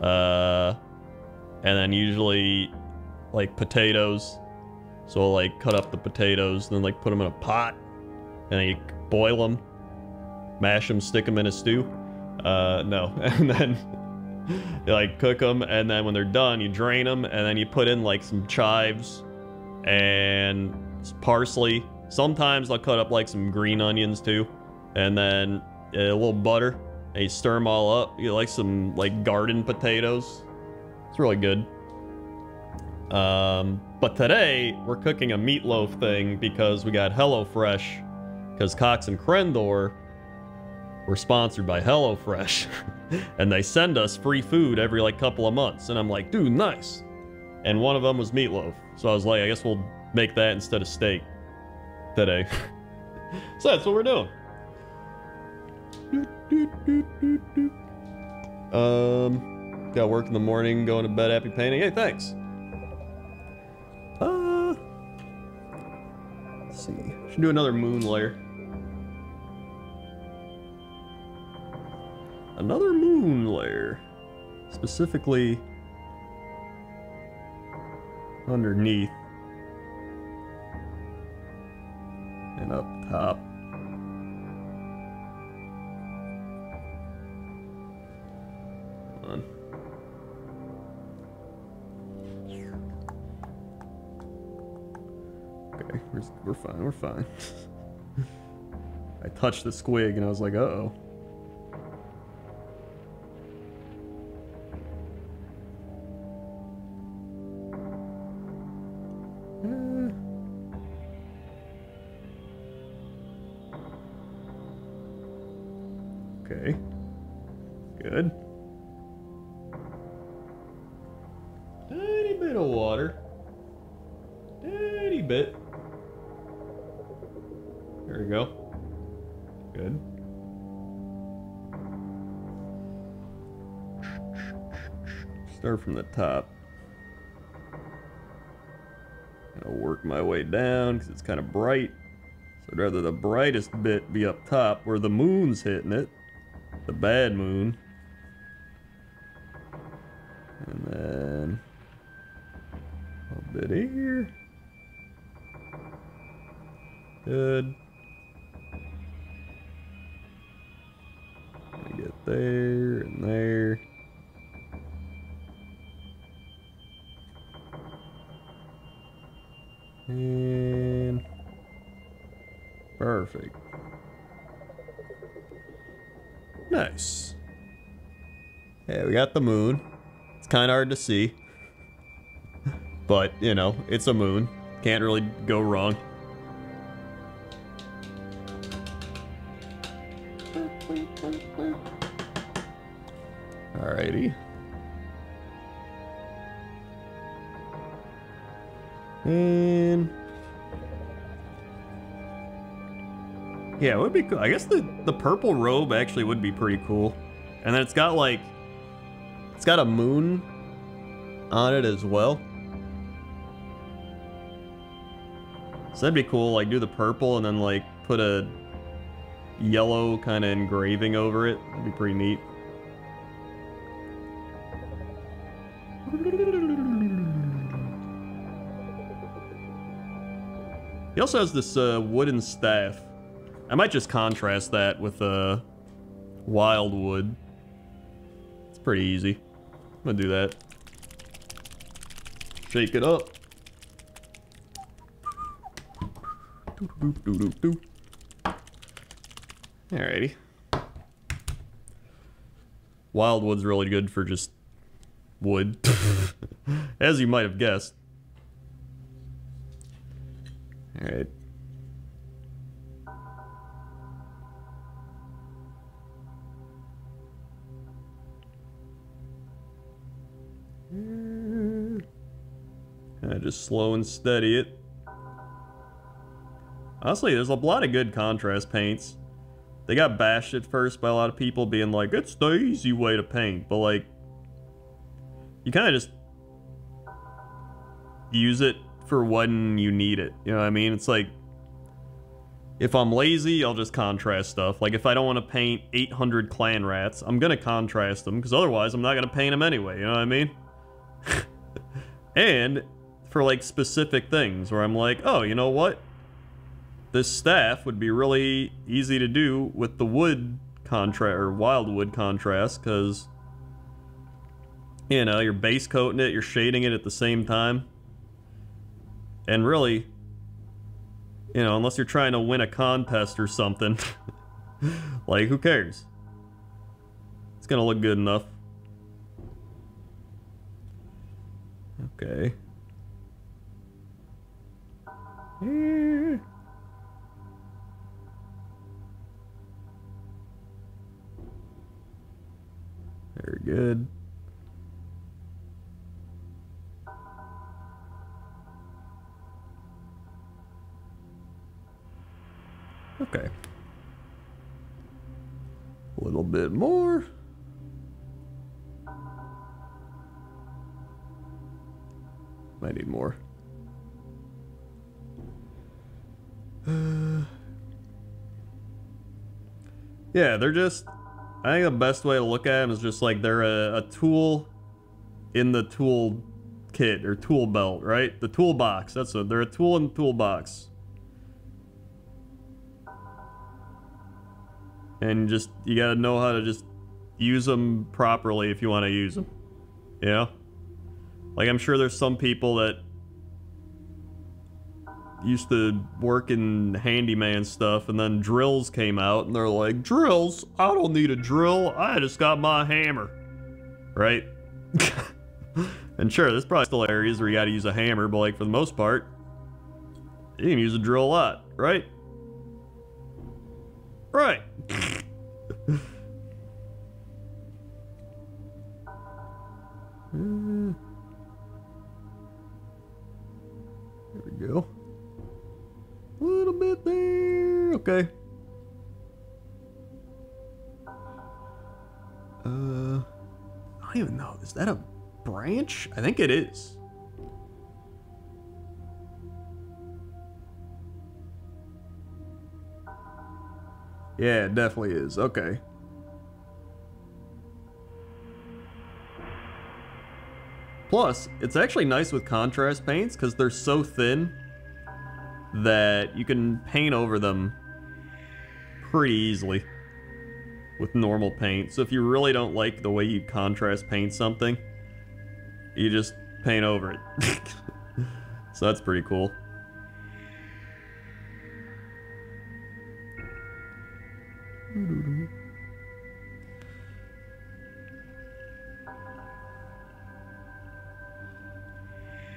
And then usually, like, potatoes. So we'll, like, cut up the potatoes, and then, like, put them in a pot. And then you boil them. Mash them, stick them in a stew. No. And then you, like, cook them, and then when they're done, you drain them, and then you put in, like, some chives and parsley. Sometimes I'll cut up, like, some green onions, too. And then a little butter, and you stir them all up. You get like some like garden potatoes. It's really good. But today we're cooking a meatloaf thing because we got HelloFresh, because Cox and Crendor were sponsored by HelloFresh, and they send us free food every like couple of months. And I'm like, dude, nice. And one of them was meatloaf, so I was like, I guess we'll make that instead of steak today. So that's what we're doing. Got work in the morning, going to bed happy painting. Hey, thanks. Let's see. Should do another moon layer. Another moon layer. Specifically underneath and up top. Come on. Okay, we're fine, we're fine. I touched the squig and I was like, uh-oh. Okay. Good. Tiny bit of water. Tiny bit. There we go. Good. Start from the top. I'll work my way down because it's kind of bright. So I'd rather the brightest bit be up top where the moon's hitting it. The bad moon. And then a bit here. Good. I get there and there. And perfect. Nice. Yeah, we got the moon. It's kind of hard to see. But, you know, it's a moon. Can't really go wrong. Alrighty. And yeah, it would be cool. I guess the purple robe actually would be pretty cool. And then it's got like, it's got a moon on it as well. So that'd be cool, like do the purple and then like put a yellow kind of engraving over it. That'd be pretty neat. He also has this wooden staff. I might just contrast that with wildwood. It's pretty easy. I'm gonna do that. Shake it up. Alrighty. Wildwood's really good for just wood, as you might have guessed. Alright. Just slow and steady it. Honestly, there's a lot of good contrast paints. They got bashed at first by a lot of people being like, it's the easy way to paint. But like, you kind of just use it for when you need it. You know what I mean? It's like, if I'm lazy, I'll just contrast stuff. Like if I don't want to paint 800 clan rats, I'm going to contrast them because otherwise I'm not going to paint them anyway. You know what I mean? And for like specific things where I'm like, oh, you know what? This staff would be really easy to do with the wood contrast or wildwood contrast because, you know, you're base coating it, you're shading it at the same time. And really, you know, unless you're trying to win a contest or something, Like, who cares? It's gonna look good enough. Okay. Very good. Okay. A little bit more. Might need more. Yeah, they're just... I think the best way to look at them is just like they're a tool in the tool kit or tool belt, right? The toolbox. That's what they're, a tool in the toolbox. And just, you gotta know how to just use them properly if you want to use them. You know? Like, I'm sure there's some people that used to work in handyman stuff, and then drills came out, and they're like, drills? I don't need a drill. I just got my hammer. Right? And sure, there's probably still areas where you gotta use a hammer, but like, for the most part, you can use a drill a lot, right? Right. There we go. A little bit there. Okay. I don't even know. Is that a branch? I think it is. Yeah, it definitely is. Okay. Plus, it's actually nice with contrast paints because they're so thin that you can paint over them pretty easily with normal paint. So if you really don't like the way you contrast paint something, you just paint over it. So that's pretty cool.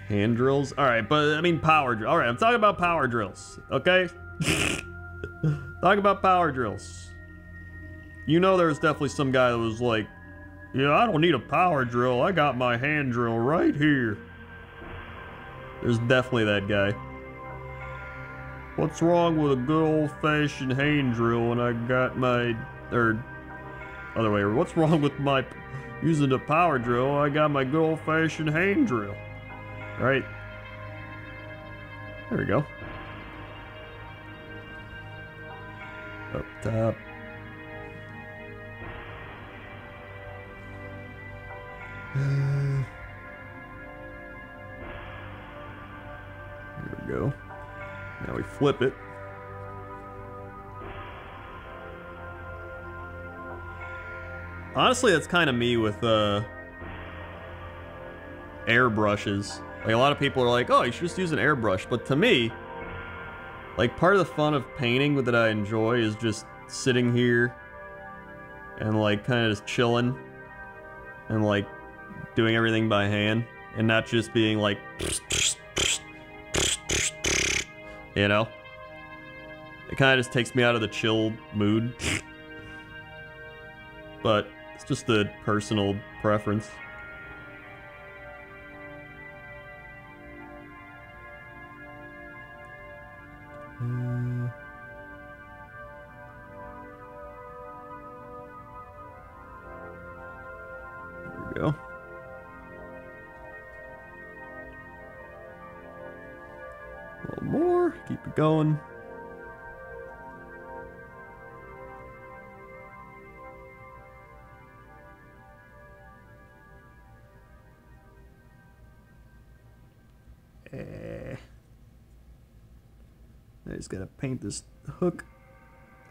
Hand drills? Alright, but I mean power drills. Alright, I'm talking about power drills, okay? Talking about power drills. You know there's definitely some guy that was like, yeah, I don't need a power drill. I got my hand drill right here. There's definitely that guy. What's wrong with a good old-fashioned hand drill when I got my... Or, other way, what's wrong with my using the power drill? I got my good old-fashioned hand drill. Right. There we go. Up top. There we go. Now we flip it. Honestly, that's kind of me with airbrushes. Like, a lot of people are like, oh, you should just use an airbrush. But to me, like, part of the fun of painting that I enjoy is just sitting here and, like, kind of just chilling and, like, doing everything by hand and not just being like, you know? It kind of just takes me out of the chill mood. But it's just a personal preference. There we go. A little more, keep it going. I just gotta paint this hook.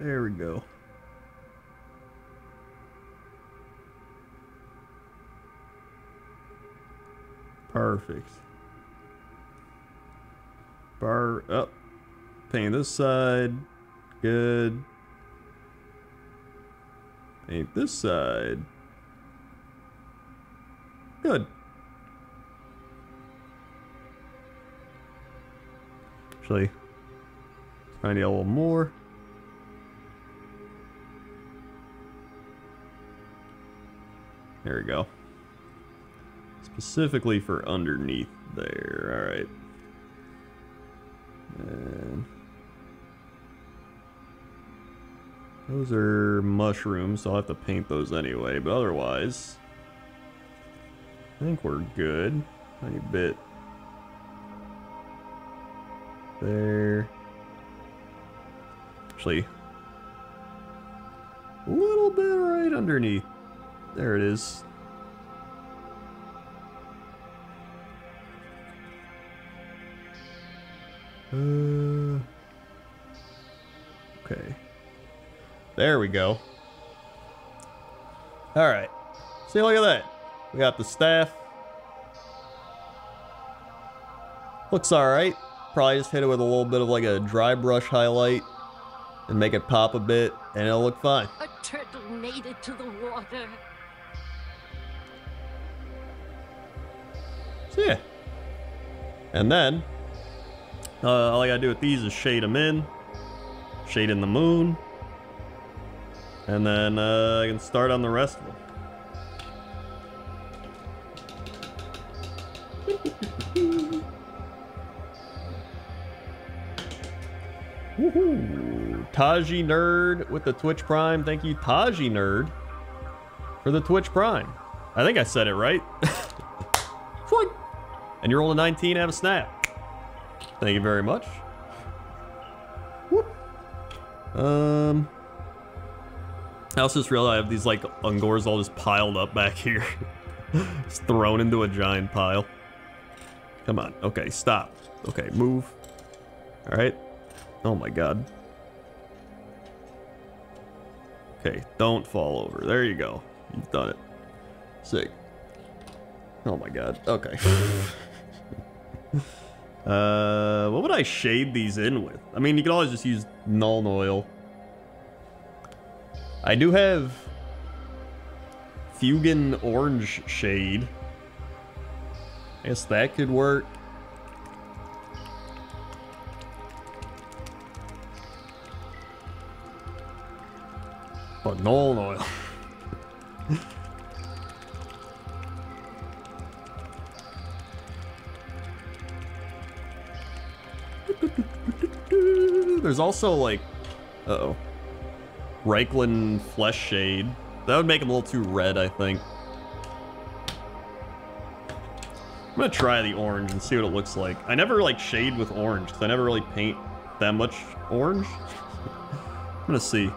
There we go. Perfect. Bar up. Paint this side. Good. Paint this side. Good. Actually, try to get a little more. There we go. Specifically for underneath there. Alright. And those are mushrooms, so I'll have to paint those anyway, but otherwise I think we're good. Tiny bit there. Actually, a little bit right underneath. There it is. Okay. There we go. Alright. See, look at that. We got the staff. Looks alright. Probably just hit it with a little bit of like a dry brush highlight and make it pop a bit, and it'll look fine. A turtle made it to the water. So yeah. And then, all I gotta do with these is shade them in. Shade in the moon. And then I can start on the rest of them. Woohoo! Taji Nerd with the Twitch Prime. Thank you, Taji Nerd, for the Twitch Prime. I think I said it right. And you're rolling 19, have a snap. Thank you very much. Whoop. I also just realized I have these like Ungors all just piled up back here. Just thrown into a giant pile. Come on. Okay, stop. Okay, move. Alright. Oh my god. Okay, don't fall over. There you go. You've done it. Sick. Oh my god. Okay. What would I shade these in with? I mean, you could always just use Nuln Oil. I do have Fugan Orange Shade. I guess that could work. But Nuln Oil. There's also like, uh-oh, Reichland Flesh Shade. That would make him a little too red, I think. I'm gonna try the orange and see what it looks like. I never like shade with orange because I never really paint that much orange. I'm gonna see.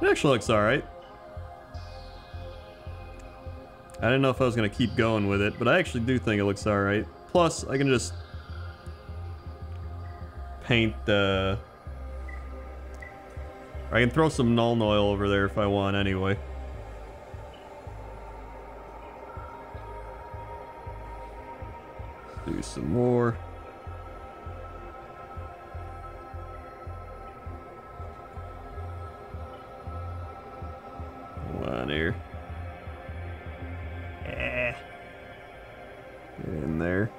It actually looks alright. I didn't know if I was going to keep going with it, but I actually do think it looks alright. Plus, I can just paint the... I can throw some Nuln Oil over there if I want anyway. Do some more. On here. Get in there.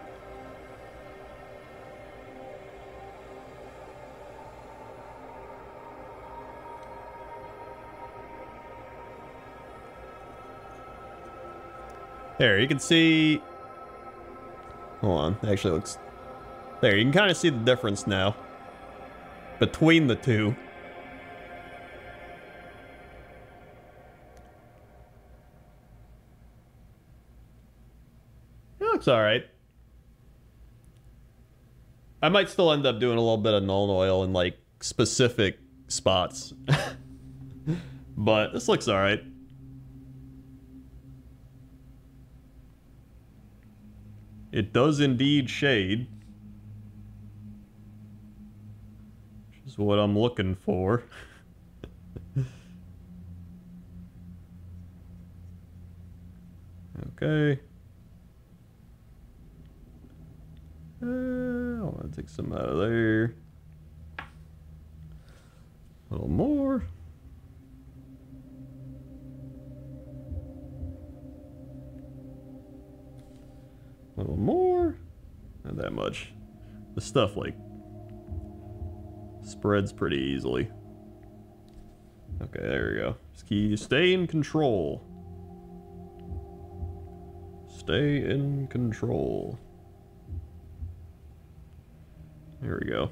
There, you can see. Hold on, it actually looks. There, you can kind of see the difference now between the two. Looks alright. I might still end up doing a little bit of Nuln Oil in like specific spots. But this looks alright. It does indeed shade. Which is what I'm looking for. Okay. I want to take some out of there. A little more. A little more. Not that much. The stuff, like, spreads pretty easily. Okay, there we go. Just stay in control. Stay in control. There we go.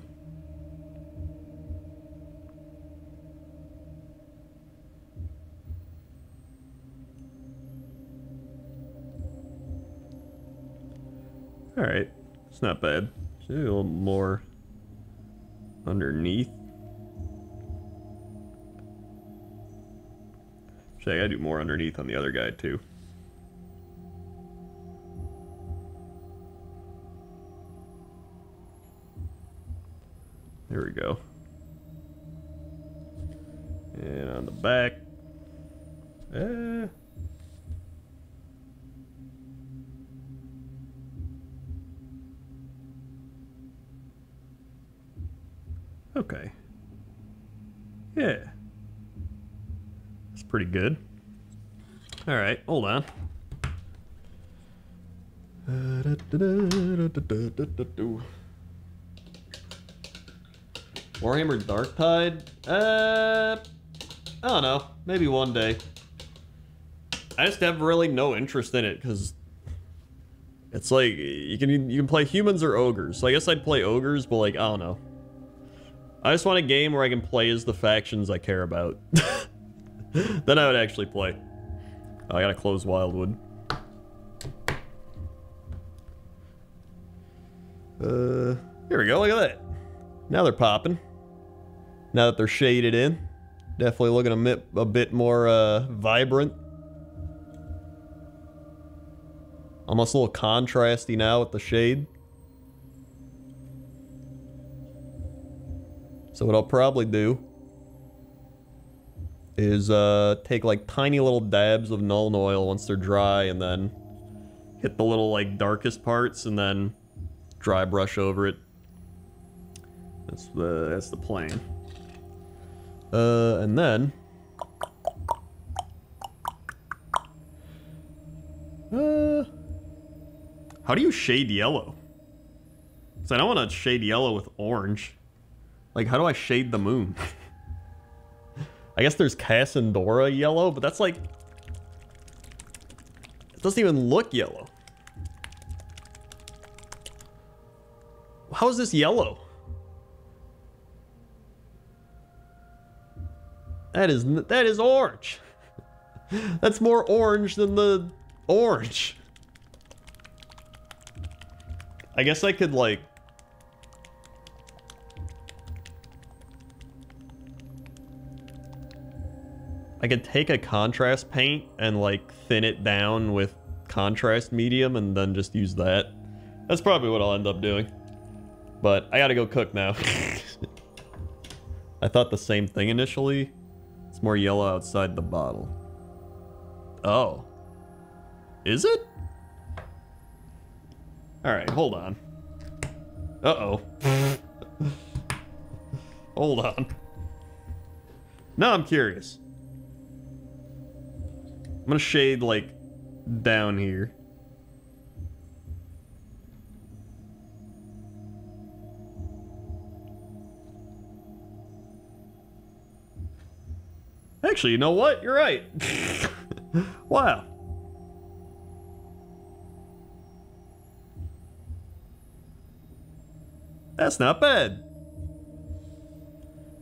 Alright, it's not bad. Just maybe a little more underneath. Actually, I gotta do more underneath on the other guy too. There we go. And on the back. Okay. Yeah. That's pretty good. Alright, hold on. Warhammer Darktide? I don't know. Maybe one day. I just have really no interest in it because it's like you can play humans or ogres. So I guess I'd play ogres, but like I don't know. I just want a game where I can play as the factions I care about. Then I would actually play. Oh, I gotta close Wildwood. Here we go. Look at that. Now they're popping. Now that they're shaded in. Definitely looking a bit more vibrant. Almost a little contrasty now with the shade. So what I'll probably do is take like tiny little dabs of Nuln Oil once they're dry and then hit the little like darkest parts and then dry brush over it. That's the plan. And then how do you shade yellow? So I don't want to shade yellow with orange. Like, how do I shade the moon? I guess there's Cassandora yellow, but that's like... It doesn't even look yellow. How is this yellow? That is orange. That's more orange than the orange. I guess I could like... I could take a contrast paint and like thin it down with contrast medium and then just use that. That's probably what I'll end up doing. But I gotta go cook now. I thought the same thing initially. It's more yellow outside the bottle. Oh. Is it? Alright, hold on. Uh-oh. Hold on. Now I'm curious. I'm gonna shade, like, down here. Actually, you know what? You're right. Wow. That's not bad.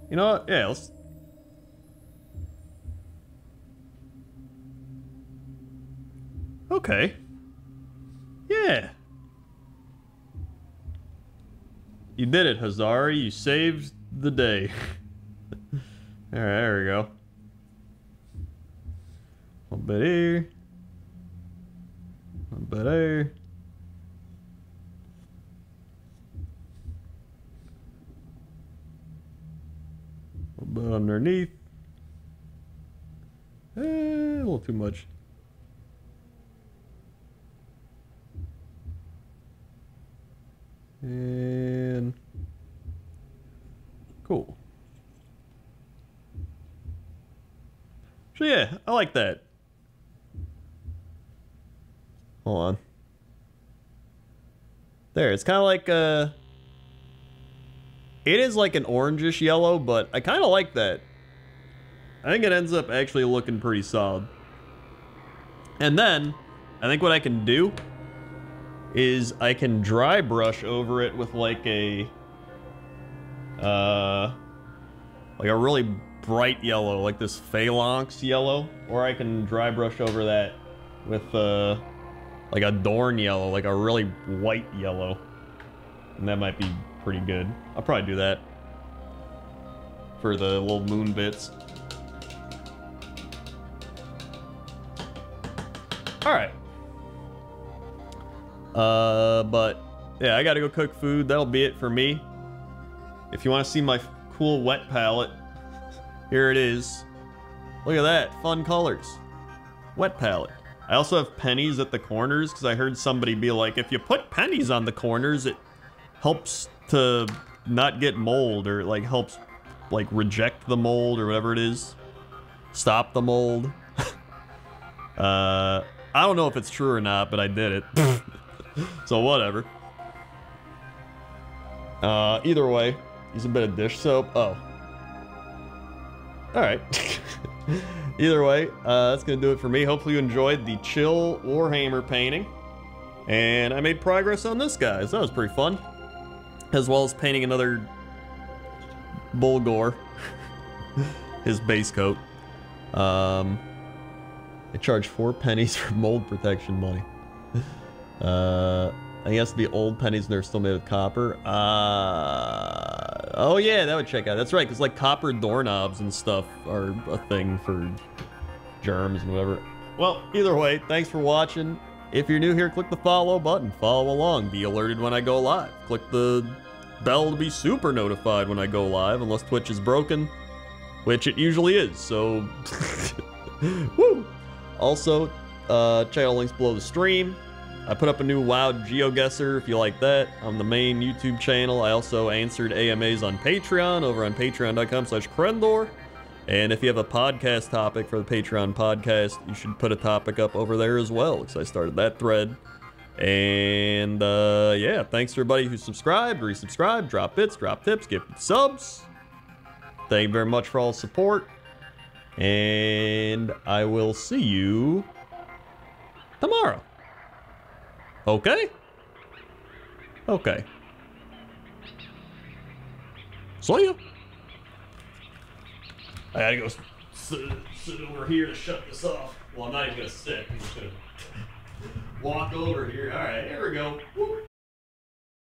You know what? Yeah, let's... Okay. Yeah. You did it, Hazari. You saved the day. Alright, there we go. A little bit here. A little bit there. A little bit underneath. A little too much. And cool. So yeah, I like that. Hold on. There, it's kind of like it is like an orangish yellow, but I kind of like that. I think it ends up actually looking pretty solid. And then, I think what I can do is I can dry brush over it with like a really bright yellow, like this phalanx yellow, or I can dry brush over that with like a Dorn yellow, like a really white yellow, and that might be pretty good. I'll probably do that for the little moon bits. All right. But yeah, I gotta go cook food. That'll be it for me. If you want to see my cool wet palette, here it is. Look at that, fun colors. Wet palette. I also have pennies at the corners because I heard somebody be like, if you put pennies on the corners, it helps to not get mold, or like helps like reject the mold or whatever it is. Stop the mold. I don't know if it's true or not, but I did it. So whatever. Either way, use a bit of dish soap. Oh. Alright. Either way, that's gonna do it for me. Hopefully you enjoyed the Chill Warhammer painting. And I made progress on this, guys. That was pretty fun. As well as painting another Bulgor. His base coat. I charged 4 pennies for mold protection money. I guess the old pennies, they're still made with copper. Oh yeah, that would check out. That's right, because like copper doorknobs and stuff are a thing for germs and whatever. Well, either way, thanks for watching. If you're new here, click the follow button. Follow along. Be alerted when I go live. Click the bell to be super notified when I go live, unless Twitch is broken, which it usually is, so... Woo! Also, check out links below the stream. I put up a new WoW GeoGuessr if you like that on the main YouTube channel. I also answered AMAs on Patreon over on patreon.com/Krendor. And if you have a podcast topic for the Patreon podcast, you should put a topic up over there as well, because I started that thread. And yeah, thanks to everybody who subscribed, resubscribed, drop bits, drop tips, gifted subs. Thank you very much for all the support. And I will see you tomorrow. Okay? Okay. See ya. I gotta go sit over here to shut this off. Well, I'm not even gonna sit. I'm just gonna walk over here. Alright, here we go. Woo.